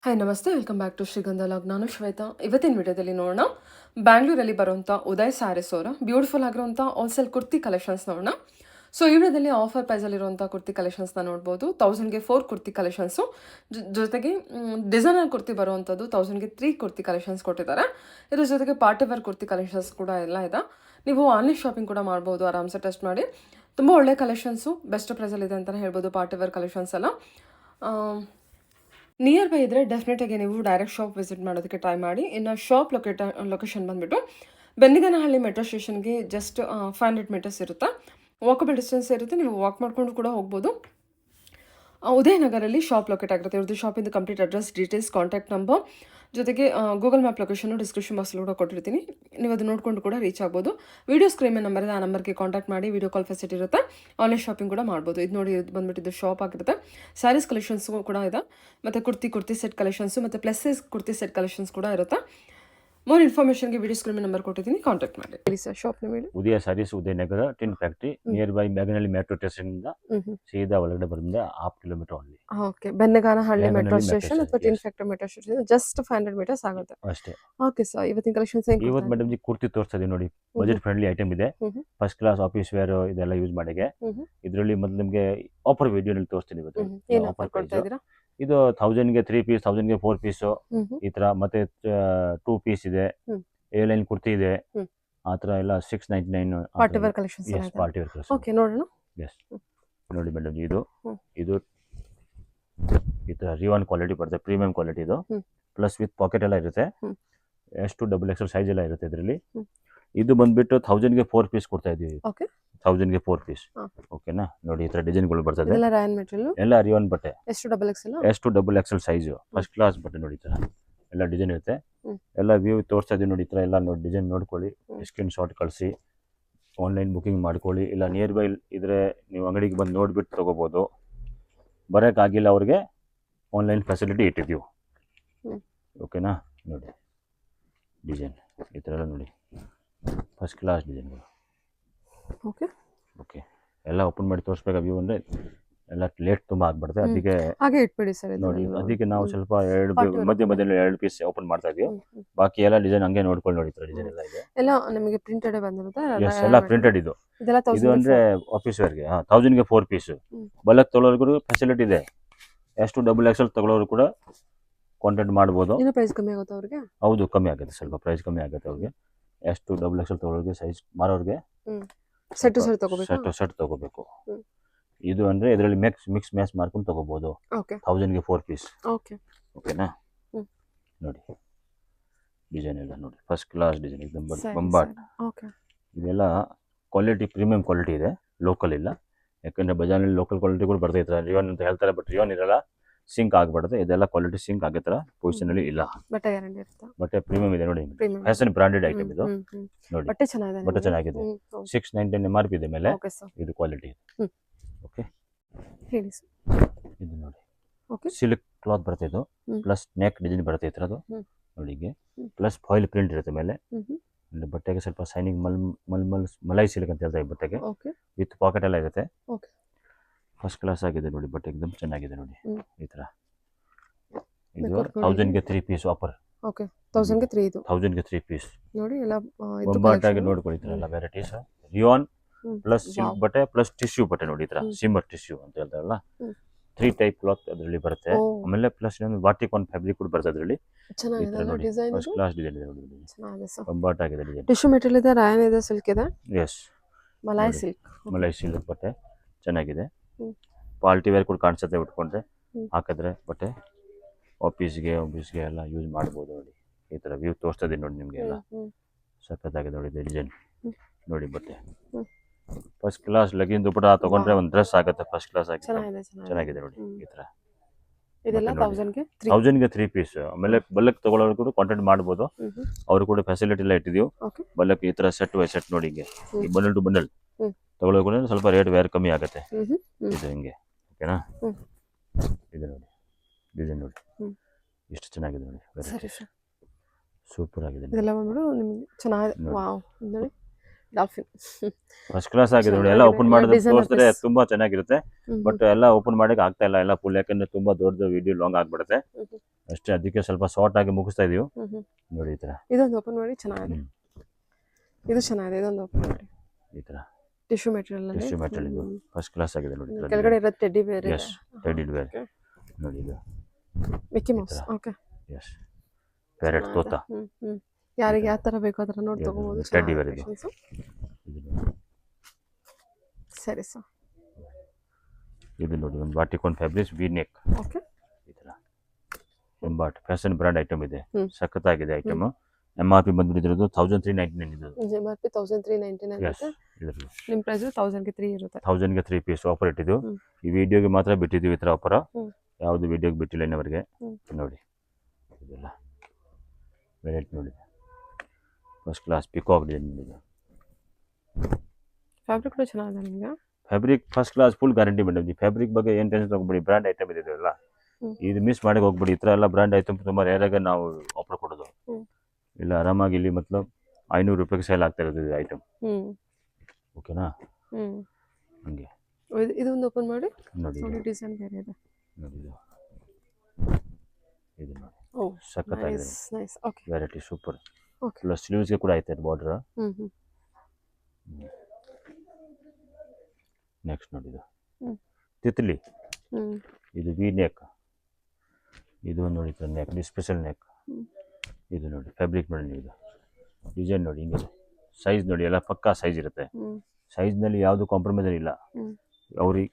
Hi ನಮಸ್ತೆ, welcome back to ಶ್ರೀಗಂಧ log. ನಾನು ಶ್ವೇತಾ. ಇವತ್ತಿನ ವಿಡಿಯೋದಲ್ಲಿ ನೋಡೋಣ, ಬ್ಯಾಂಗ್ಳೂರಲ್ಲಿ ಬರುವಂಥ ಉದಯ್ ಸ್ಯಾರೀಸ್ ಅವರ ಬ್ಯೂಟಿಫುಲ್ ಆಗಿರುವಂಥ ಹೋಲ್ಸೇಲ್ ಕುರ್ತಿ ಕಲೆಕ್ಷನ್ಸ್ ನೋಡೋಣ. ಸೊ ಈ ವಿಡಿಯೋದಲ್ಲಿ ಆಫರ್ ಪ್ರೈಸಲ್ಲಿರುವಂಥ ಕುರ್ತಿ ಕಲೆಕ್ಷನ್ಸ್ನ ನೋಡ್ಬೋದು. 1000ಗೆ 4 ಕುರ್ತಿ ಕಲೆಕ್ಷನ್ಸು, ಜೊತೆಗೆ ಡಿಸೈನರ್ ಕುರ್ತಿ ಬರುವಂಥದ್ದು 1000ಗೆ 3 ಕುರ್ತಿ ಕಲೆಕ್ಷನ್ಸ್ ಕೊಟ್ಟಿದ್ದಾರೆ. ಇದ್ರ ಜೊತೆಗೆ ಪಾರ್ಟಿ ವೇರ್ ಕುರ್ತಿ ಕಲೆಕ್ಷನ್ಸ್ ಕೂಡ ಎಲ್ಲ ಇದೆ. ನೀವು ಆನ್ಲೈನ್ ಶಾಪಿಂಗ್ ಕೂಡ ಮಾಡ್ಬೋದು, ಆರಾಮ್ಸೆ ಟೆಸ್ಟ್ ಮಾಡಿ. ತುಂಬ ಒಳ್ಳೆ ಕಲೆಕ್ಷನ್ಸು, ಬೆಸ್ಟ್ ಪ್ರೈಸಲ್ಲಿದೆ ಅಂತಲೇ ಹೇಳ್ಬೋದು ಪಾರ್ಟಿ ವೇರ್ ಕಲೆಕ್ಷನ್ಸ್ ಎಲ್ಲ. ನಿಯರ್ ಬೈ ಇದ್ದರೆ ಡೆಫಿನೆಟಾಗಿ ನೀವು ಡೈರೆಕ್ಟ್ ಶಾಪ್ ವಿಸಿಟ್ ಮಾಡೋದಕ್ಕೆ ಟ್ರೈ ಮಾಡಿ. ಇನ್ನು ಶಾಪ್ ಲೊಕೇಶನ್ ಬಂದುಬಿಟ್ಟು ಬೆನ್ನಿಗನಹಳ್ಳಿ ಮೆಟ್ರೋ ಸ್ಟೇಷನ್ಗೆ ಜಸ್ಟ್ 500 ಮೀಟರ್ಸ್ ಇರುತ್ತೆ. ವಾಕಬಲ್ ಡಿಸ್ಟೆನ್ಸ್ ಇರುತ್ತೆ, ನೀವು ವಾಕ್ ಮಾಡಿಕೊಂಡು ಕೂಡ ಹೋಗ್ಬೋದು. ಉದಯನಗರಲ್ಲಿ ಶಾಪ್ ಲೊಕೇಟ್ ಆಗಿರುತ್ತೆ. ಇವ್ರದ್ದು ಶಾಪಿಂದು complete address, details, contact number, ಜೊತೆಗೆ ಗೂಗಲ್ ಮ್ಯಾಪ್ ಲೊಕೇಶನ್ನು ಡಿಸ್ಕ್ರಿಪ್ಷನ್ ಬಾಕ್ಸಲ್ಲಿ ಕೂಡ ಕೊಟ್ಟಿರ್ತೀನಿ. ನೀವು ಅದು ನೋಡಿಕೊಂಡು ಕೂಡ ರೀಚ್ ಆಗ್ಬೋದು. ವೀಡಿಯೋ ಸ್ಕ್ರೀನ್ ಮೇಲೆ ನಂಬರ್ ಇದೆ, ಆ ನಂಬರ್ಗೆ ಕಾಂಟ್ಯಾಕ್ಟ್ ಮಾಡಿ. ವೀಡಿಯೋ ಕಾಲ್ ಫೆಸಿಲಿಟಿ ಇರುತ್ತೆ, ಆನ್ಲೈನ್ ಶಾಪಿಂಗ್ ಕೂಡ ಮಾಡ್ಬೋದು. ಇದು ನೋಡಿ, ಇದು ಬಂದುಬಿಟ್ಟು ಶಾಪ್ ಆಗಿರುತ್ತೆ. ಸ್ಯಾರೀಸ್ ಕಲೆಕ್ಷನ್ಸು ಕೂಡ ಇದೆ, ಮತ್ತು ಕುರ್ತಿ ಸೆಟ್ ಕಲೆಕ್ಷನ್ಸು, ಮತ್ತು plus size kurti set collections ಕೂಡ ಇರುತ್ತೆ. ಮೋರ್ ಇನ್ಫಾರ್ಮೇಷನ್ಗೆ ವಿಡಿಯೋ ಸ್ಕ್ರೀನ್ ನಂಬರ್ ಕೊಟ್ಟಿದ್ದೀನಿ, ಕಾಂಟ್ಯಾಕ್ಟ್ ಮಾಡಿ. ಹೇಳಿ ಸರ್, ಶಾಪ್ ನೇಮ್ ಹೇಳಿ. Udaya sarees, Udayanagara tin factory, near by Begenahalli metro station ಇಂದ ಸೀದಾ ಒಳಗಡೆ ಬರೋದ್ರಿಂದ 1/2 kilometre only. Okay, Bennaganahalli metro station ಅಥವಾ tin factory metro station just 500 metres ಆಗುತ್ತೆ ಅಷ್ಟೇ. ಓಕೆ ಸರ್, ಇವತ್ತಿನ ಕಲೆಕ್ಷನ್ಸ್ ಇವತ್ತು ಮೇಡಮ್ ಜಿ ಕುರ್ತಿ ತೋರಿಸ್ತಾ ಇದೀವಿ ನೋಡಿ. ಬಜೆಟ್ ಫ್ರೆಂಡ್ಲಿ ಐಟಮ್ ಇದೆ, ಫಸ್ಟ್ ಕ್ಲಾಸ್ ಆಫೀಸ್ ವೇರ್ ಇದೆಲ್ಲ ಯೂಸ್ ಮಾಡಿಗೆ. ಇದರಲ್ಲಿ ಮೊದಲು ನಿಮಗೆ ಆಫರ್ ವಿಡಿಯೋನಲ್ಲಿ ತೋರಿಸ್ತೀನಿ ಇವತ್ತು. ಏನು ಆಫರ್ ಕೊಡ್ತಾ ಇದ್ದೀರಾ? ಇದು 1000ಗೆ 3 ಪೀಸ್, 1000ಗೆ 4 ಪೀಸ್ ಈ ತರ, ಮತ್ತೆ 2 ಪೀಸ್ ಇದೆ, ಎ ಲೈನ್ ಕುರ್ತಿ ಇದೆ, ಆ ತರ ಎಲ್ಲ 699 party wear collections. Yes, party wear collection. Okay, ನೋಡೋಣ. ಎಸ್, ನೋಡಿ ಮೇಡಮ್ ಜಿ, ಇದು ಈ ತರ ರಿವಾನ್ ಕ್ವಾಲಿಟಿ ಬರುತ್ತೆ, ಪ್ರೀಮಿಯಂ ಕ್ವಾಲಿಟಿ ಇದು. ಪ್ಲಸ್ ವಿತ್ ಪಾಕೆಟ್ ಎಲ್ಲ ಇರುತ್ತೆ, ಎಷ್ಟು XXL ಸೈಜ್ ಎಲ್ಲ ಇರುತ್ತೆ ಇದರಲ್ಲಿ. ಇದು ಬಂದ್ಬಿಟ್ಟು 1000ಗೆ 4 ಪೀಸ್ ಕೊಡ್ತಾ ಇದೀವಿ. 1000ಗೆ 4 ಪೀಸ್. ಓಕೆನಾ? ನೋಡಿ, ಈ ತರ ಡಿಸೈನ್ಗಳು ಬರ್ತದೆ, ಎಲ್ಲ ರಿವಾನ್ ಬಟ್ಟೆ, ಎಷ್ಟು XXL ಸೈಜ್, ಫಸ್ಟ್ ಕ್ಲಾಸ್ ಬಟ್ಟೆ. ನೋಡಿ, ಈ ತರ ಎಲ್ಲ ಡಿಸೈನ್ ಇರುತ್ತೆ, ಎಲ್ಲ ವ್ಯೂ ತೋರಿಸ್ತಾ ಇದೀವಿ ನೋಡಿ. ಈ ತರ ಎಲ್ಲ ನೋಡಿ, ಡಿಸೈನ್ ನೋಡ್ಕೊಳ್ಳಿ, ಸ್ಕ್ರೀನ್ ಶಾಟ್ ಕಳಿಸಿ, ಆನ್ಲೈನ್ ಬುಕಿಂಗ್ ಮಾಡ್ಕೊಳ್ಳಿ. ಇಲ್ಲ ನಿಯರ್ ಬೈ ಇದ್ರೆ ನೀವು ಅಂಗಡಿಗೆ ಬಂದು ನೋಡ್ಬಿಟ್ಟು ತಗೋಬಹುದು. ಬರೋಕ್ಕಾಗಿಲ್ಲ ಅವ್ರಿಗೆ ಆನ್ಲೈನ್ ಫೆಸಿಲಿಟಿ ಇಟ್ಟಿದ್ದೀವಿ. ಓಕೆನಾ? ನೋಡಿ ಡಿಸೈನ್ ಈ ಥರ ಎಲ್ಲ ನೋಡಿ, ಫಸ್ಟ್ ಕ್ಲಾಸ್ ಡಿಸೈನ್ಗಳು. ಓಕೆ ಓಕೆ, ಎಲ್ಲ ಓಪನ್ ಮಾಡಿ ತೋರಿಸ್ಬೇಕಾ ವ್ಯೂ ಅಂದರೆ ಎಲ್ಲ ಲೇಟ್ ತುಂಬ ಆಗ್ಬಿಡುತ್ತೆ, ಅದಕ್ಕೆ ಹಾಗೆ ಇಟ್ಬಿಡಿ ಸರ್. ನೋಡಿ, ಅದಕ್ಕೆ ನಾವು ಸ್ವಲ್ಪ ಮಧ್ಯದಲ್ಲಿ 2 ಪೀಸ್ ಓಪನ್ ಮಾಡ್ತಾ ಇದೀವಿ. ಬಾಕಿ ಎಲ್ಲ ಡಿಸೈನ್ ಹಂಗೆ ನೋಡ್ಕೊಂಡು ನೋಡಿ. ಡಿಸೈನ್ ಎಲ್ಲ ಇದೆ, ಎಲ್ಲ ನಿಮಗೆ ಪ್ರಿಂಟೆಡ್ ಬಂದಿರುತ್ತೆ. ಎಸ್, ಎಲ್ಲ ಪ್ರಿಂಟೆಡ್. ಇದು ಅಂದ್ರೆ ಆಫೀಸ್ ವೇರ್ಗೆ 1000ಗೆ 4 ಪೀಸ್. ಬಲ್ಕ್ ತಗೊಳ್ಳೋರ್ಗು ಫೆಸಿಲಿಟಿ ಇದೆ, ಎಷ್ಟು XXL ತಗೊಳ್ಳೋರು ಕೂಡ ಕಾಂಟ್ಯಾಕ್ಟ್ ಮಾಡ್ಬೋದು. ಪ್ರೈಸ್ ಕಮ್ಮಿ ಆಗುತ್ತೆ ಅವ್ರಿಗೆ? ಹೌದು, ಕಮ್ಮಿ ಆಗುತ್ತೆ, ಸ್ವಲ್ಪ ಪ್ರೈಸ್ ಕಮ್ಮಿ ಆಗುತ್ತೆ ಅವ್ರಿಗೆ. ಎಷ್ಟು XXL ತಗೊಳ್ಳೋರಿಗೆ, ಸೈಜ್ ಮಾರೋರಿಗೆ ಸೆಟ್ ತಗೋಬೇಕು. ಇದು ಅಂದ್ರೆ ಇದರಲ್ಲಿ ಮಿಕ್ಸ್ ಮ್ಯಾಚ್ ಮಾಡ್ಕೊಂಡು ತಗೋಬಹುದು. 1000ಗೆ 4 ಪೀಸ್. ಓಕೆನಾ? ನೋಡಿ ಡಿಸೈನ್ ಎಲ್ಲ ನೋಡಿ, ಫಸ್ಟ್ ಕ್ಲಾಸ್ ಡಿಸೈನ್, एकदम ಬಂಬಾಟ್. ಇದೆಲ್ಲ ಕ್ವಾಲಿಟಿ, ಪ್ರೀಮಿಯಂ ಕ್ವಾಲಿಟಿ ಇದೆ, ಲೋಕಲ್ ಇಲ್ಲ. ಯಾಕಂದ್ರೆ ಬಜಾರ್ನಲ್ಲಿ ಲೋಕಲ್ ಕ್ವಾಲಿಟಿ ಕೂಡ ಬರ್ತೈತೆ, ರಿಯಾನ್ ಅಂತ ಹೇಳ್ತಾರೆ, ಬಟ್ ರಿಯಾನ್ ಇರಲ್ಲ, ಸಿಂಕ್ ಆಗ್ಬಿಡುತ್ತೆ. ಇದೆಲ್ಲ ಕ್ವಾಲಿಟಿ ಸಿಂಕ್ ಆಗೋ ಥರ ಪೊಸಿಷನ್ ಅಲ್ಲಿ ಇಲ್ಲ. ಬಟ್ಟೆ ಪ್ರೀಮಿಯಂ ಇದೆ ನೋಡಿ, ಫ್ಯಾಷನ್ ಬ್ರಾಂಡೆಡ್ ಐಟಮ್ ಇದು. ನೋಡಿ, ಬಟ್ಟೆ ಚೆನ್ನಾಗಿದೆ. 699 MRP ಇದೆ ಮೇಲೆ, ಇದು ಕ್ವಾಲಿಟಿ. ಓಕೆ, ಇದು ನೋಡಿ, ಸಿಲ್ಕ್ ಕ್ಲಾತ್ ಬರುತ್ತೆ ಇದು, ಪ್ಲಸ್ ನೆಕ್ ಡಿಸೈನ್ ಬರುತ್ತೆ ಈ ಥರದ್ದು ನೋಡಿ. ಪ್ಲಸ್ ಫಾಯಿಲ್ ಪ್ರಿಂಟ್ ಇರುತ್ತೆ ಮೇಲೆ. ಬಟ್ಟೆಗೆ ಸ್ವಲ್ಪ ಶೈನಿಂಗ್, ಮಲೈ ಸಿಲ್ಕ್ ಅಂತ ಹೇಳ್ತಾರೆ ಬಟ್ಟೆಗೆ, ವಿತ್ ಪಾಕೆಟ್ ಎಲ್ಲ ಇರುತ್ತೆ. ಫಸ್ಟ್ ಕ್ಲಾಸ್ ಆಗಿದೆ ನೋಡಿ, ಬಟ್ಟೆ एकदम ಚೆನ್ನಾಗಿದೆ ನೋಡಿ. ಈ ತರ ಇದು 1000ಗೆ 3 ಪೀಸ್ ಆಫರ್. 1000ಗೆ 3 ಪೀಸ್ ನೋಡಿ. ಎಲ್ಲ ಬಂಬಾಟಾಗಿ ನೋಡ್ಕೊಳ್ಳಿ, ಈ ತರ ಎಲ್ಲ ವೆರೈಟೀಸ್. ರಿಯಾನ್ ಪ್ಲಸ್ ಸಿಲ್ಕ್ ಬಟ್ಟೆ ಪ್ಲಸ್ ಟಿಶ್ಯೂ ಬಟ್ಟೆ ನೋಡಿ, ಈ ತರ ಸಿಮ್ಮರ್ ಟಿಶ್ಯೂ ಅಂತ ಹೇಳ್ತಾರಲ್ಲ, 3 ಟೈಪ್ ಕ್ಲಾತ್ ಅದರಲ್ಲಿ ಬರುತ್ತೆ. ಆಮೇಲೆ ಪ್ಲಸ್ ಇನ್ನೊಂದು ಬಾಟಿಕಾನ್ ಫ್ಯಾಬ್ರಿಕ್ ಕೂಡ ಬರುತ್ತೆ ಅದರಲ್ಲಿ. ಫಸ್ಟ್ ಕ್ಲಾಸ್ ಡಿಸೈನ್ ಇದೆ ನೋಡಿ, ಬಂಬಾಟಾಗಿದೆ ಡಿಸೈನ್. ಟಿಶ್ಯೂ ಮೆಟೀರಿಯಲ್ ಇದೆ, ರಾಯನ್ ಇದೆ, ಸಿಲ್ಕ್ ಇದೆ. ಎಸ್, ಮಲೈ ಸಿಲ್ಕ್ ಬಟ್ಟೆ ಚೆನ್ನಾಗಿದೆ. ಪಾರ್ಟಿ ವೇರ್ ಕೂಡ ಕಾಣಿಸುತ್ತೆ, ಉಟ್ಕೊಂಡ್ರೆ ಹಾಕಿದ್ರೆ ಬಟ್ಟೆ ಆಫೀಸ್ಗೆ ಎಲ್ಲ ಯೂಸ್ ಮಾಡ್ಬೋದು. ನೋಡಿ, ಈ ಥರ ವ್ಯೂ ತೋರಿಸ್ತಾ ಇದೀನಿ ನೋಡಿ ನಿಮಗೆ, ಎಲ್ಲ ಸಖತ್ತಾಗಿದೆ ನೋಡಿ. ಡಿಸೈನ್ ನೋಡಿ, ಬಟ್ಟೆ ಫಸ್ಟ್ ಕ್ಲಾಸ್. ಲಗಿನ್ ದುಪ್ಪಟ ತಗೊಂಡ್ರೆ ಒಂದು ಡ್ರೆಸ್ ಆಗುತ್ತೆ, ಫಸ್ಟ್ ಕ್ಲಾಸ್ ಆಗಿ ಚೆನ್ನಾಗಿದೆ ನೋಡಿ. ಈ ಥರ 1000ಗೆ 3 ಪೀಸ್. ಆಮೇಲೆ ಬಲ್ಕ್ ತಗೊಳ್ಳೋರು ಕೂಡ ಕಾಂಟ್ಯಾಕ್ಟ್ ಮಾಡ್ಬೋದು, ಅವ್ರು ಕೂಡ ಫೆಸಿಲಿಟಿ ಎಲ್ಲ ಇಟ್ಟಿದ್ದೀವಿ. ಬಲ್ಕ್ ಈ ಥರ ಸೆಟ್ ಬೈ ಸೆಟ್ ನೋಡಿ, ಹಿಂಗೆ ಈ ಬಂಡಲ್ ಟು ಬಂಡಲ್ ತಗೊಳ್ಳೋ ಕೂಡ ಸ್ವಲ್ಪ ರೇಟ್ ಬೇರೆ ಕಮ್ಮಿ ಆಗುತ್ತೆ. ಇದು ಹಿಂಗೆ, ಓಕೆನಾ? ಇದು ನೋಡಿ ಡಿಸೈನ್ ನೋಡಿ, ಎಷ್ಟು ಚೆನ್ನಾಗಿದೆ ನೋಡಿ, ಸೂಪರ್ ಆಗಿದೆ. ಫಸ್ಟ್ ಕ್ಲಾಸ್ ಆಗಿದೆ ನೋಡಿ. ಎಲ್ಲ ಓಪನ್ ಮಾಡಿದ್ರೆ ತೋರಿಸಿದ್ರೆ ತುಂಬಾ ಚೆನ್ನಾಗಿರುತ್ತೆ, ಬಟ್ ಎಲ್ಲ ಓಪನ್ ಮಾಡಕ್ಕೆ ಆಗ್ತಾ ಇಲ್ಲ, ಎಲ್ಲ ಫುಲ್. ಯಾಕಂದ್ರೆ ತುಂಬಾ ದೊಡ್ಡ ವಿಡಿಯೋ ಲಾಂಗ್ ಆಗ್ಬಿಡುತ್ತೆ, ಅಷ್ಟೇ, ಅದಕ್ಕೆ ಸ್ವಲ್ಪ ಶಾರ್ಟ್ ಆಗಿ ಮುಗಿಸ್ತಾ ಇದೀವಿ ನೋಡಿ. ಈ ಥರ ಇದೊಂದು ಓಪನ್ ಮಾಡಿ, ಚೆನ್ನಾಗಿದೆ. ಹ್ಮ್. ಇದು ಚೆನ್ನಾಗಿದೆ, ಇದೊಂದು ಓಪನ್ ಮಾಡಿ. ಈ ಥರ ಟಿಶ್ಯೂ ಮೆಟೀರಿಯಲ್ ಅಲ್ಲಿ ಟಿಶ್ಯೂ ಮೆಟೀರಿಯಲ್ ಇದು ಫಸ್ಟ್ ಕ್ಲಾಸ್ ಆಗಿದೆ ನೋಡಿ. ಕೆಳಗಡೆ ಇರೋದು ಟೆಡ್ಡಿ ಬೇರ್ ಇದೆ. ಎಸ್, ಟೆಡಿ ಬೇರ್ ನೋಡಿ. ಇದು Mickey Mouse. Okay, yes, parrot ತೋತ. ಯಾರಿಗೆ ಯಾವ ತರ ಬೇಕೋ ಅದರ ನೋಡಿ ತಗೋಬಹುದು. ಟೆಡಿ ಬೇರ್ ಇದು. ಸರಿ ಸರ್. ಇದು ನೋಡಿ ಒಂದು ಬಾಟಿಕೋನ್ ಫ್ಯಾಬ್ರಿಕ್ಸ್ ವಿ ನೆಕ್. ಓಕೆ, ಈ ಥರ ಎಂಬಾಟ್ ಫ್ಯಾಷನ್ ಬ್ರ್ಯಾಂಡ್ ಐಟಮ್ ಇದೆ, ಸಖತ್ತಾಗಿದೆ ಐಟಮ್. MRP ಬಂದ್ಬಿಟ್ಟಿರೋದು 1399 ಇದು. MRP 1399 ಎಸ್, ಇದರಲ್ಲಿ ನಿಮ್ಮ ಪ್ರೈಸ್ 1000 ಗೆ 3 ಇರುತ್ತೆ. 1000 ಗೆ 3 ಪೀಸ್ ಆಫರ್ ಇಟ್ಟಿದ್ದು. ಈ ವಿಡಿಯೋಗೆ ಮಾತ್ರ ಬಿಟ್ಟಿದ್ದೀವಿ ಈ ಥರ ಆಫರ್, ಯಾವುದು ವಿಡಿಯೋಗೆ ಬಿಟ್ಟಿಲ್ಲ ಇನ್ನವರೆಗೆ. ನೋಡಿ ಇದೆಲ್ಲ ವೆರೈಟಿ ನೋಡಿ, ಫಸ್ಟ್ ಕ್ಲಾಸ್ ಪಿಕಾಕ್ ಡಿಸೈನ್ ಇದೆ. ಫ್ಯಾಬ್ರಿಕ್ ಕೂಡ ಚೆನ್ನಾಗಿದೆ ನಿಮಗೆ. Fabric first class, full guarantee madam. ಈ ಫ್ಯಾಬ್ರಿಕ್ ಬಗ್ಗೆ ಏನು ಟೆನ್ಷನ್ ತಗೋಬೇಡಿ, ಬ್ರ್ಯಾಂಡ್ ಐಟಮ್ ಇದೆ ಇದೆಲ್ಲ. ಇದು ಮಿಸ್ ಮಾಡಿ ಹೋಗ್ಬಿಡಿ. ಈ ಥರ ಎಲ್ಲ ಬ್ರ್ಯಾಂಡ್ ಐಟಮ್ ತುಂಬ ರೇರಾಗ ನಾವು ಆಫರ್ ಕೊಡೋದು. ಇಲ್ಲ ಆರಾಮಾಗಿ ಇಲ್ಲಿ ಮತ್ಲಬ್ 500 ರೂಪಾಯಿಗೆ ಸೇಲ್ ಆಗ್ತಾ ಇರೋದು ಇದು ಐಟಮ್. ಓಕೆನಾ? ಹಂಗೆ ಇದೊಂದು ಓಪನ್ ಮಾಡಿ ನೋಡಿ. ಡಿಸೈನ್ ಬೇರೆ ಇದೆ ನೋಡಿ ಇದು ನೋಡಿ, ಓ ಸಖತ್ತಾಗಿದೆ. Nice. Okay, variety super. Okay, plus ಸ್ಲೀವ್ಸ್ಗೆ ಕೂಡ ಐತೆ ಬಾರ್ಡರ್. ನೆಕ್ಸ್ಟ್ ನೋಡಿ ಇದು ತಿತ್ಲಿ. ಇದು ವಿ ನೆಕ್. ಇದು ನೋಡಿ ನೆಕ್, ಸ್ಪೆಷಲ್ ನೆಕ್. ಇದು ನೋಡಿ ಫ್ಯಾಬ್ರಿಕ್ ನೋಡಿ, ಇದು ಡಿಸೈನ್ ನೋಡಿ, ಹಿಂಗೆ ಸೈಜ್ ನೋಡಿ, ಎಲ್ಲ ಪಕ್ಕಾ ಸೈಜ್ ಇರುತ್ತೆ. ಸೈಜ್ನಲ್ಲಿ ಯಾವುದು ಕಾಂಪ್ರಮೈಸ್ ಇಲ್ಲ.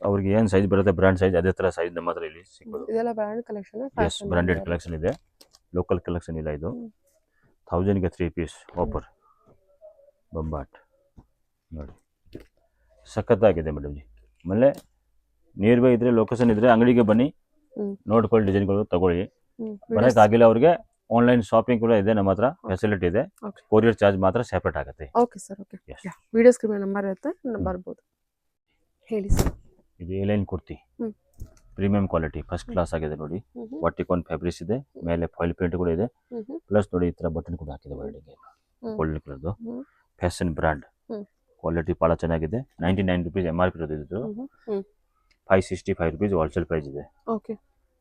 ಅವ್ರಿಗೆ ಏನು ಸೈಜ್ ಬರುತ್ತೆ ಬ್ರ್ಯಾಂಡ್ ಸೈಜ್, ಅದೇ ಥರ ಸೈಜ್ ನಮ್ಮ ಹತ್ರ ಇಲ್ಲಿ ಸಿಗೋದು. ಇದೆಲ್ಲ brand collection. Yes, branded collection ಇದೆ, ಲೋಕಲ್ ಕಲೆಕ್ಷನ್ ಇಲ್ಲ. ಇದು 1000 ಗೆ 3 ಪೀಸ್ ಆಫರ್ ಬಂಬಾಟ್ ನೋಡಿ, ಸಖತ್ತಾಗಿದೆ ಮೇಡಮ್ ಜಿ. ಆಮೇಲೆ ನಿಯರ್ ಬೈ ಇದ್ರೆ, ಲೊಕೇಶನ್ ಇದ್ರೆ ಅಂಗಡಿಗೆ ಬನ್ನಿ, ನೋಡ್ಕೊಳ್ಳಿ, ಡಿಸೈನ್ಗಳು ತಗೊಳ್ಳಿ. ಬರೋಕ್ಕಾಗಿಲ್ಲ ಅವ್ರಿಗೆ ಆನ್ಲೈನ್ ಶಾಪಿಂಗ್ ಕೂಡ ಇದೆ ನಮ್ಮ ಹತ್ರ, ಫೆಸಿಲಿಟಿ ಇದೆ. ಕೊರಿಯರ್ ಚಾರ್ಜ್ ಮಾತ್ರ ಸೆಪರೇಟ್ ಆಗುತ್ತೆ. Okay sir, okay. Video screen number ಇರುತ್ತೆ, ಬರ್ಬೋದು. ಹೇಳಿ ಸರ್. ಇದು A line kurti, premium quality, first class ಆಗಿದೆ ನೋಡಿ. ಬಾಟಿಕೋನ್ ಫ್ಯಾಬ್ರಿಕ್ಸ್ ಇದೆ, ಮೇಲೆ ಫಾಯಿಲ್ ಪ್ರಿಂಟ್ ಕೂಡ ಇದೆ. ಪ್ಲಸ್ ನೋಡಿ ಈ ಥರ ಬಟನ್ ಕೂಡ ಹಾಕಿದೆ ಒಳಗೆ, ಗೋಲ್ಡನ್ ಕಲರ್ದು. ಫ್ಯಾಷನ್ ಬ್ರ್ಯಾಂಡ್, ಕ್ವಾಲಿಟಿ ಭಾಳ ಚೆನ್ನಾಗಿದೆ. 99 ರೂಪೀಸ್ MRP ಇರೋದು. ಇದು 565 ರೂಪೀಸ್ ಹೋಲ್ಸೇಲ್ ಪ್ರೈಸ್ ಇದೆ. ಓಕೆ,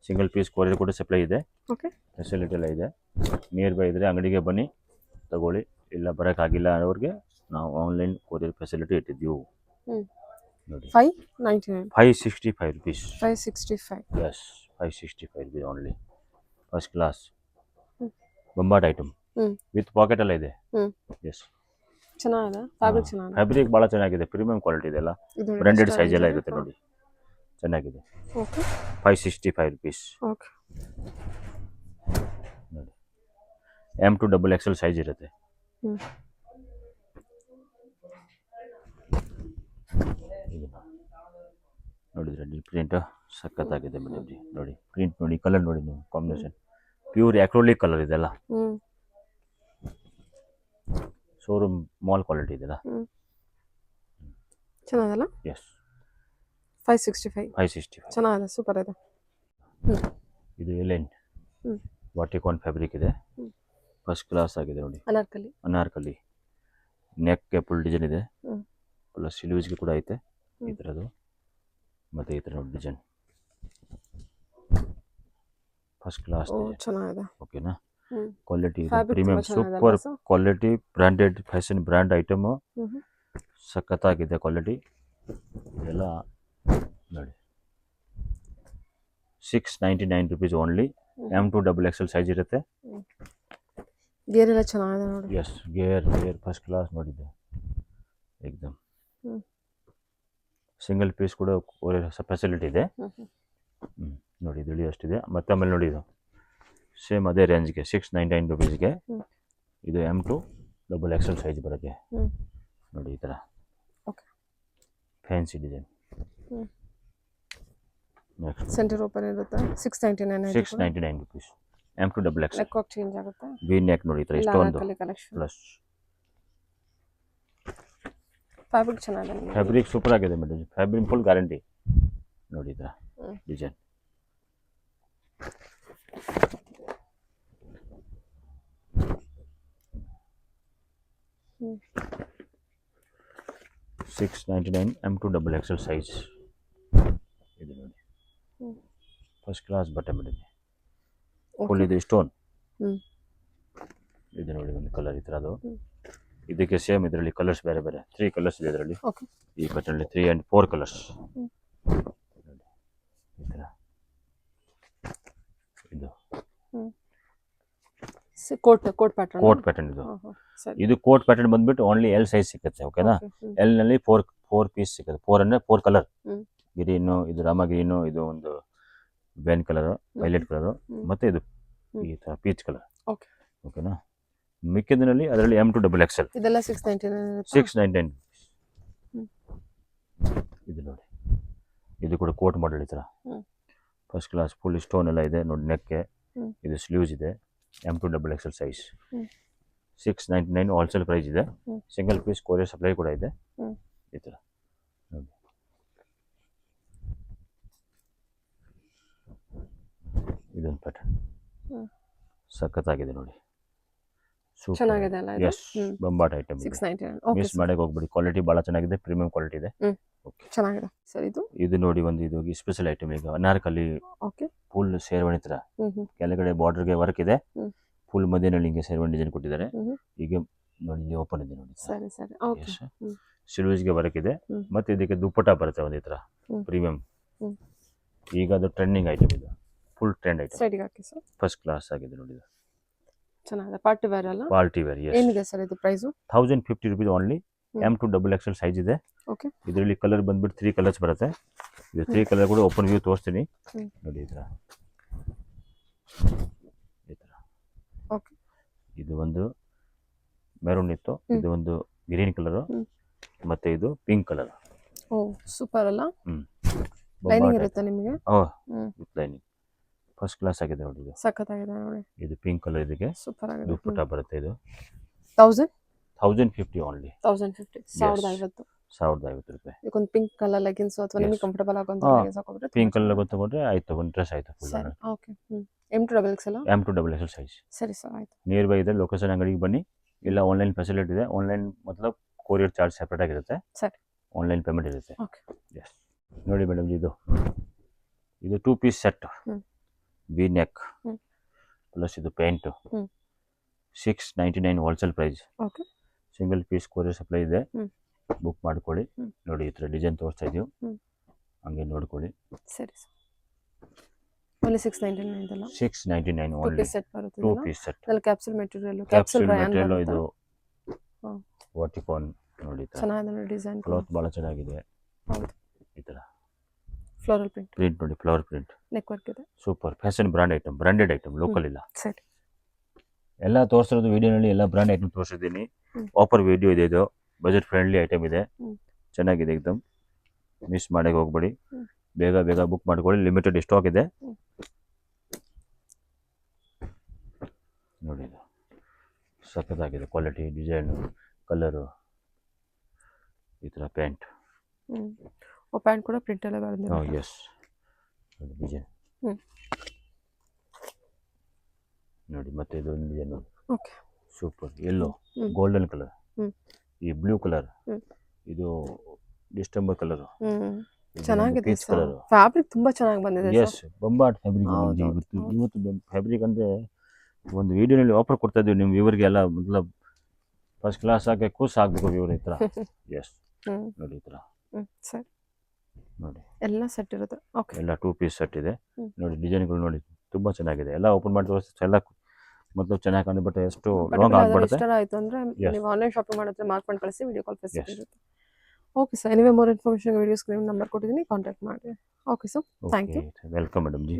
ಸಿಂಗಲ್ ಪೀಸ್ ಕೊರಿಯರ್ ಕೂಡ ಸಪ್ಲೈ ಇದೆ. ಓಕೆ, ಫೆಸಿಲಿಟಿ ಎಲ್ಲ ಇದೆ. ನಿಯರ್ ಬೈ ಇದ್ದರೆ ಅಂಗಡಿಗೆ ಬನ್ನಿ ತಗೊಳ್ಳಿ. ಇಲ್ಲ ಬರೋಕ್ಕಾಗಿಲ್ಲ ಅನ್ನೋರಿಗೆ ನಾವು ಆನ್ಲೈನ್ ಕೊರಿಯರ್ ಫೆಸಿಲಿಟಿ ಇಟ್ಟಿದ್ದೀವಿ ನೋಡಿ. 565 rupees. 565. Yes, 565 rupees only. First class ಬಂಬಾಟ್ ಐಟಮ್ ವಿತ್ ಪಾಕೆಟ್ ಎಲ್ಲ ಇದೆ. ಎಸ್, ಚೆನ್ನಾಗಿದೆ ಫ್ಯಾಬ್ರಿಕ್. ಚೆನ್ನಾಗಿದೆ ಫ್ಯಾಬ್ರಿಕ್, ಭಾಳ ಚೆನ್ನಾಗಿದೆ, ಪ್ರೀಮಿಯಂ ಕ್ವಾಲಿಟಿ ಇದೆಲ್ಲ. ಬ್ರ್ಯಾಂಡೆಡ್ ಸೈಜ್ ಎಲ್ಲ ಇರುತ್ತೆ ನೋಡಿ, ಚೆನ್ನಾಗಿದೆ. Okay, 565 rupees. ಓಕೆ, ನೋಡಿ M to XXL ಸೈಜ್ ಇರುತ್ತೆ. ನೋಡಿದ್ರೆ ಪ್ರಿಂಟ್ ಸಖತ್ತಾಗಿದೆ ಮೇಡಮ್ ಜಿ. ನೋಡಿ ಪ್ರಿಂಟ್ ನೋಡಿ, ಕಲರ್ ನೋಡಿ ನೀವು, ಕಾಂಬಿನೇಷನ್ ಪ್ಯೂರ್ ಆಕ್ರೋಲಿಕ್ ಕಲರ್ ಇದೆಲ್ಲ. ಶೋರೂಮ್ ಮಾಲ್ ಕ್ವಾಲಿಟಿ ಇದೆಲ್ಲ. ಚೆನ್ನಾಗಲ್ಲ? ಎಸ್, 565 ಚೆನ್ನಾಗಿದೆ, ಸೂಪರ್ ಇದೆ. ಇದು ಎಲೈನ್ ಬಾಟಿಕೋನ್ ಫ್ಯಾಬ್ರಿಕ್ ಇದೆ, ಫಸ್ಟ್ ಕ್ಲಾಸ್ ಆಗಿದೆ ನೋಡಿ. ಅನಾರ್ಕಲಿ ನೆಕ್ಗೆ ಫುಲ್ ಡಿಸೈನ್ ಇದೆ, ಪ್ಲಸ್ ಸ್ಲೀವ್ಸ್ಗೆ ಕೂಡ ಐತೆ ಈ ಥರದ್ದು. ಮತ್ತು ಈ ಥರ ನೋಡಿ ಡಿಸೈನ್, ಫಸ್ಟ್ ಕ್ಲಾಸ್ ಚೆನ್ನಾಗಿದೆ. ಓಕೆನಾ? Quality premium super quality, branded fashion brand item, ಸಖತ್ತಾಗಿದೆ ಕ್ವಾಲಿಟಿ ಇದೆಲ್ಲ ನೋಡಿ. 699 rupees only. M to XXL size ಇರುತ್ತೆ. ಗೇರ್ ಎಲ್ಲ ಚೆನ್ನಾಗಿದೆ ನೋಡಿ. ಎಸ್, ಗೇರ್ ಫಸ್ಟ್ ಕ್ಲಾಸ್ ನೋಡಿದ್ದೆ ಏಕ್ದಮ್. ಸಿಂಗಲ್ ಪೀಸ್ ಕೂಡ ಫೆಸಿಲಿಟಿ ಇದೆ. ನೋಡಿ ಇದು ಅಷ್ಟಿದೆ. ಮತ್ತೆ ಆಮೇಲೆ ನೋಡಿ ಇದು ಸೇಮ್ ಅದೇ ರೇಂಜ್ಗೆ 699 ರೂಪೀಸ್ಗೆ ಇದು M to XXL ಸೈಜ್ ಬರುತ್ತೆ ನೋಡಿ. ಈ ಥರ fancy design. Next centre open ಇರುತ್ತೆ. 699 rupees. M to XXL neck change ಆಗುತ್ತೆ. ವಿ ನೆಕ್ ನೋಡಿ ಈ ಥರ ಇಷ್ಟೊಂದು. ಪ್ಲಸ್ ಫ್ಯಾಬ್ರಿಕ್ ಚೆನ್ನಾಗಿದೆ, ಫ್ಯಾಬ್ರಿಕ್ ಸೂಪರ್ ಆಗಿದೆ ಮೇಡಮ್. ಫ್ಯಾಬ್ರಿಕ್ ಫುಲ್ ಗ್ಯಾರಂಟಿ ನೋಡಿ ಈ ಥರ design. $699 M to XXL size ಇದು ನೋಡಿ. ಫಸ್ಟ್ ಕ್ಲಾಸ್ ಬಟ್ಟೆ ಮೇಡಮ್. Full okay. ಇದು ಸ್ಟೋನ್. ಹ್ಮ್. ಇದು ನೋಡಿ ಒಂದು ಕಲರ್ ಈ ಥರದ್ದು. ಹ್ಮ್. ಇದಕ್ಕೆ ಸೇಮ್ ಇದರಲ್ಲಿ ಕಲರ್ಸ್ ಬೇರೆ ಬೇರೆ 3 ಕಲರ್ಸ್ ಇದೆ ಇದರಲ್ಲಿ. ಓಕೆ. ಈ ಪ್ಯಾಟರ್ನಲ್ಲಿ 3 and 4 ಕಲರ್ಸ್. ಹ್ಮ್. ಈ ಥರ ಇದು ಕೋಟ್ ಪ್ಯಾಟರ್ನ್. ಕೋಟ್ ಪ್ಯಾಟರ್ನ್ ಇದು. ಸರಿ. ಇದು ಕೋಟ್ ಪ್ಯಾಟರ್ನ್ ಬಂದ್ಬಿಟ್ಟು ಓನ್ಲಿ ಎಲ್ ಸೈಜ್ ಸಿಗುತ್ತೆ. ಓಕೆನಾ? Okay, ಹ್ಮ್. ಎಲ್ ನಲ್ಲಿ 4 ಪೀಸ್ ಸಿಗುತ್ತೆ. 4 ಅಂದ್ರೆ 4 ಕಲರ್. ಹ್ಮ್. ಗ್ರೀನು, ಇದು ರಾಮ ಗ್ರೀನು, ಇದು ಒಂದು ಬ್ಯಾನ್ ಕಲರ್, ವೈಲೆಟ್ ಕಲರ್, ಹ್ಮ್. ಮತ್ತೆ ಇದು ಹ್ಮ್. ಈ ತರ ಪೀಚ್ ಕಲರ್. Okay. ಓಕೆನಾ? ಮಿಕ್ಕಿದ್ರಲ್ಲಿ ಅದರಲ್ಲಿ M to XXL ಇದೆಲ್ಲ 699 ಇರುತ್ತಾ? 699. ಹ್ಮ್. ಇದು ನೋಡಿ, ಇದು ಕೂಡ ಕೋಟ್ ಮಾಡಲ್ ಈ ತರ ಹ್ಮ್. ಫಸ್ಟ್ ಕ್ಲಾಸ್ ಫುಲ್ ಸ್ಟೋನ್ ಎಲ್ಲ ಇದೆ ನೋಡಿ. ನೆಕ್ಗೆ ಹ್ಮ್. ಇದು ಸ್ಲೀವ್ಸ್ ಇದೆ. M to XXL size. Hmm. 699 wholesale price ಇದೆ. Hmm. Single piece courier supply ಕೂಡ ಇದೆ. ಹ್ಮ್. ಈ ತರ ನೋಡಿ. ಇದೊಂದು ಪ್ಯಾಟರ್ನ್ ಹ್ಮ್. ಸಖತ್ತಾಗಿದೆ ನೋಡಿ. ಚೆನ್ನಾಗಿದೆ ಅಲ್ಲ ಇದು? ಎಸ್, ಬಂಬಾಟ್ ಐಟಮ್. 699. ಓಕೆ ಮಿಸ್ ಮಾಡಕ್ಕೆ ಹೋಗ್ಬೇಡಿ. ಕ್ವಾಲಿಟಿ ಭಾಳ ಚೆನ್ನಾಗಿದೆ, ಪ್ರೀಮಿಯಂ ಕ್ವಾಲಿಟಿ ಇದೆ. ಚೆನ್ನಾಗಿದೆ ಸರ್. ಇದು ನೋಡಿ ಒಂದು ಇದು ಸ್ಪೆಷಲ್ ಐಟಮ್. ಈಗ ಅನಾರ್ಕಲಿ ಓಕೆ. ಫುಲ್ ಶೇರ್ವಾಣಿ ತರ ಹ್ಮ್. ಕೆಳಗಡೆ ಬಾರ್ಡರ್ಗೆ ವರ್ಕ್ ಇದೆ. ಹ್ಮ್. ಫುಲ್ ಮಧ್ಯದಲ್ಲಿ ಹಿಂಗೆ ಶೇರ್ವಾಣಿ ಡಿಸೈನ್ ಕೊಟ್ಟಿದ್ದಾರೆ. ಹ್ಮ್. ಈಗ ನೋಡಿ ಇಲ್ಲಿ ಓಪನ್ ಇದೆ ನೋಡಿ. ಸರಿ ಸರಿ. ಓಕೆ. ಹ್ಮ್. ಸಿಲ್ವರ್ಸ್ಗೆ ವರ್ಕ್ ಇದೆ. ಹ್ಮ್. ಮತ್ತೆ ಇದಕ್ಕೆ ದುಪ್ಪಟ್ಟ ಬರುತ್ತೆ ಒಂದು ಈ ತರ ಹ್ಮ್. ಪ್ರೀಮಿಯಂ. ಹ್ಮ್. ಈಗ ಅದು ಟ್ರೆಂಡಿಂಗ್ ಐಟಮ್. ಇದು ಫುಲ್ ಟ್ರೆಂಡ್ ಐಟಮ್. ಸೈಡ್ಗೆ ಹಾಕಿ ಸರ್. ಫಸ್ಟ್ ಕ್ಲಾಸ್ ಆಗಿದೆ ನೋಡಿ. ಇದು ಚೆನ್ನಾಗಿದೆ. ಪಾರ್ಟಿ ವೇರ್ ಅಲ್ಲ? Party wear. ಏನಿದೆ ಸರ್ ಇದು price? 1050 rupees only. Hmm. M to XXL size ಇದೆ. ಓಕೆ. ಇದರಲ್ಲಿ ಕಲರ್ ಬಂದ್ಬಿಟ್ಟು 3 ಕಲರ್ಸ್ ಬರುತ್ತೆ. ಇದು 3 ಕಲರ್ ಕೂಡ ಓಪನ್ ವ್ಯೂ ತೋರಿಸ್ತೀನಿ ಹ್ಮ್. ನೋಡಿ. ಈ ತರ ಈ ತರ. ಓಕೆ. ಇದು ಒಂದು ಮೆರೂನ್ ಇತ್ತು. ಹ್ಮ್. ಇದು ಒಂದು ಗ್ರೀನ್ ಕಲರ್, ಹ್ಮ್. ಮತ್ತೆ ಇದು ಪಿಂಕ್ ಕಲರ್. ಓ ಸೂಪರ್ ಅಲ್ಲ? ಹ್ಮ್. ಲೈನಿಂಗ್ ಇರುತ್ತೆ ನಿಮಗೆ? ಹ್ಮ್. ಲೈನಿಂಗ್ ಫಸ್ಟ್ ಕ್ಲಾಸ್ ಆಗಿದೆ ನೋಡಿ. ಇದು ಸಖತ್ತಾಗಿದೆ ನೋಡಿ. ಇದು ಪಿಂಕ್ ಕಲರ್. ಇದಕ್ಕೆ ಸೂಪರ್ ಆಗಿದೆ. ದುಪ್ಪಟ್ಟ ಬರುತ್ತೆ. ಇದು 1050 ಓನ್ಲಿ. 1050 1050. 1050 ರೂಪಾಯಿ. ಇದಕ್ಕೊಂದು ಪಿಂಕ್ ಕಲರ್ ಲೆಗಿನ್ಸ್ ಅಥವಾ ನಿಮಗೆ Yes. ಕಂಫರ್ಟಬಲ್ ಆಗುವಂತ ಹಾ. ಲೆಗಿನ್ಸ್ ಹಾಕೊಂಡ್ರೆ ಪಿಂಕ್ ಕಲರ್ ತಗೊಂಡ್ರೆ ಆಯ್ತು, ಒಂದು ಡ್ರೆಸ್ ಆಯ್ತು ಫುಲ್. ಸರಿ. Okay. M to XXL? M to XXL size. ಸರಿ ಸರ್ ಆಯ್ತು. ನಿಯರ್ ಬೈ ಇದೆ. ಲೊಕೇಶನ್ ಅಂಗಡಿಗೆ ಬನ್ನಿ. ಇಲ್ಲ ಆನ್ಲೈನ್ ಫೆಸಿಲಿಟಿ ಇದೆ. ಆನ್ಲೈನ್ ಮತ್ಲಬ್ ಕೊರಿಯರ್ ಚಾರ್ಜ್ ಸೆಪರೇಟ್ ಆಗಿರುತ್ತೆ. ಸರಿ. ಆನ್ಲೈನ್ ಪೇಮೆಂಟ್ ಇರುತ್ತೆ. ಓಕೆ. ಎಸ್ ನೋಡಿ ಮೇಡಮ್, ಇದು 2 piece set. Hmm. V neck hmm. Plus ಇದು pant. Hmm. 699 wholesale price. Okay. Single piece courier supply ಇದೆ. ಹ್ಮ್. ಬುಕ್ ಮಾಡ್ಕೊಳ್ಳಿ. ಹ್ಮ್. ನೋಡಿ ಈ ಥರ ಡಿಸೈನ್ ತೋರಿಸ್ತಾ ಇದೀವಿ. ಹ್ಮ್. ಹಂಗೆ ನೋಡ್ಕೊಳ್ಳಿ. ಸರಿ ಸರ್. ಓನ್ಲಿ 699 ಇದಲ್ಲ? 699 2 ಓನ್ಲಿ. ಪೀಸ್ ಸೆಟ್ ಬರುತ್ತೆ 2 ಇದಲ್ಲ? Piece set. ಇದೆಲ್ಲ capsule material, capsule capsule rayon material. ಬರುತ್ತೆ. ಇದು ಹಾ. ವಾಟಿಕಾನ್ ನೋಡಿ. ಈ ಥರ ಚೆನ್ನಾಗಿದೆ ನೋಡಿ ಡಿಸೈನ್. ಕ್ಲಾತ್ ಭಾಳ ಚೆನ್ನಾಗಿದೆ. ಹೌದು. ಈ ಥರ ಫ್ಲೋರಲ್ ಪ್ರಿಂಟ್. ಪ್ರಿಂಟ್ ನೋಡಿ, ಫ್ಲವರ್ ಪ್ರಿಂಟ್. ನೆಕ್ ವರ್ಕ್ ಇದೆ. Super fashion brand item, branded item, local ಇಲ್ಲ. ಸರಿ. ಎಲ್ಲ ತೋರಿಸಿರೋದು ವಿಡಿಯೋನಲ್ಲಿ ಎಲ್ಲ ಬ್ರಾಂಡ್ ಐಟಮ್ ತೋರಿಸಿದ್ದೀನಿ. ಹ್ಮ್. ಆಫರ್ ವಿಡಿಯೋ ಇದೆ. ಇದು ಬಜೆಟ್ ಫ್ರೆಂಡ್ಲಿ ಐಟಮ್ ಇದೆ. ಹ್ಮ್. ಚೆನ್ನಾಗಿದೆ ಎಕ್ದಮ್. ಮಿಸ್ ಮಾಡಕ್ಕೆ ಹೋಗ್ಬೇಡಿ. ಹ್ಮ್. ಬೇಗ ಬೇಗ ಬುಕ್ ಮಾಡ್ಕೊಳ್ಳಿ. ಲಿಮಿಟೆಡ್ ಸ್ಟಾಕ್ ಇದೆ. ಹ್ಮ್. ನೋಡಿ ಇದು ಸಖತ್ತಾಗಿದೆ. Quality, design, colour. ಈ ಥರ ಪ್ಯಾಂಟ್. ಓ ಪ್ಯಾಂಟ್ ಕೂಡ ಪ್ರಿಂಟ್ ಎಲ್ಲ ಬರುತ್ತೆ. ಎಸ್ ನೋಡಿ ಡಿಸೈನ್ ಹ್ಮ್. ನೋಡಿ. ಮತ್ತೆ ಇದು ಒಂದು ಡಿಸೈನ್ ಓಕೆ. ಸೂಪರ್. ಎಲ್ಲೋ ಹ್ಮ್. ಗೋಲ್ಡನ್ ಕಲರ್, ಹ್ಮ್. ಈ ಬ್ಲೂ ಕಲರ್, ಹ್ಮ್. ಇದು ಡಿಸ್ಟೆಂಬರ್ ಕಲರ್. ಚೆನ್ನಾಗಿದೆ ಪೀಚ್ ಸರ್. ಕಲರ್. ಫ್ಯಾಬ್ರಿಕ್ ತುಂಬಾ ಚೆನ್ನಾಗಿ ಬಂದಿದೆ ಎಸ್, ಬಂಬಾಟ್ ಫ್ಯಾಬ್ರಿಕ್. ಹೌದು, ಇವತ್ತು ಹೌದು. ಇವತ್ತು ಫ್ಯಾಬ್ರಿಕ್ ಅಂದ್ರೆ ಒಂದು ವಿಡಿಯೋನಲ್ಲಿ ಆಫರ್ ಕೊಡ್ತಾ ಇದ್ದೀವಿ ನಿಮ್ಮ ವ್ಯೂವರ್ಗೆ ಎಲ್ಲ. ಮತ್ಲಬ್ ಫಸ್ಟ್ ಕ್ಲಾಸ್ ಆಗಿ ಖುಷ್ ಆಗಬೇಕು ವ್ಯೂವರ್ ಈ ಥರ. ಎಸ್ ನೋಡಿ ಈ ಥರ ಸರಿ. ನೋಡಿ. ಎಲ್ಲ ಸೆಟ್ ಇರುತ್ತೆ. ಓಕೆ. ಎಲ್ಲ 2 ಪೀಸ್ ಸೆಟ್ ಇದೆ. ಹ್ಮ್. ನೋಡಿ ಡಿಸೈನ್ಗಳು ನೋಡಿ ತುಂಬ ಚೆನ್ನಾಗಿದೆ. ಎಲ್ಲ ಓಪನ್ ಮಾಡಿ ತೋರಿಸ್ತಾ ಎಲ್ಲ ಮತ್ಲಬ್ ಚೆನ್ನಾಗಿ ಕಾಣುತ್ತೆ. ಬಟ್ ಎಷ್ಟು ಲಾಂಗ್ ಪರ್ಟಿಕ್ಯುಲರ್ ಆಗ್ಬಿಡುತ್ತೆ. ಇಷ್ಟ ಆಯ್ತು ಅಂದ್ರೆ Yes. ನೀವು ಆನ್ಲೈನ್ ಶಾಪಿಂಗ್ ಮಾಡಿದ್ರೆ ಮಾರ್ಕ್ ಮಾಡಿ ಕಳಿಸಿ, ವಿಡಿಯೋ ಕಾಲ್ ಫೆಸಿಲಿಟಿ Yes. ಇರುತ್ತೆ. Okay sir. Anyway more information video screen number ಕೊಟ್ಟಿದ್ದೀನಿ, ಕಾಂಟ್ಯಾಕ್ಟ್ ಮಾಡಿ. Okay sir. Thank you. Welcome madam G.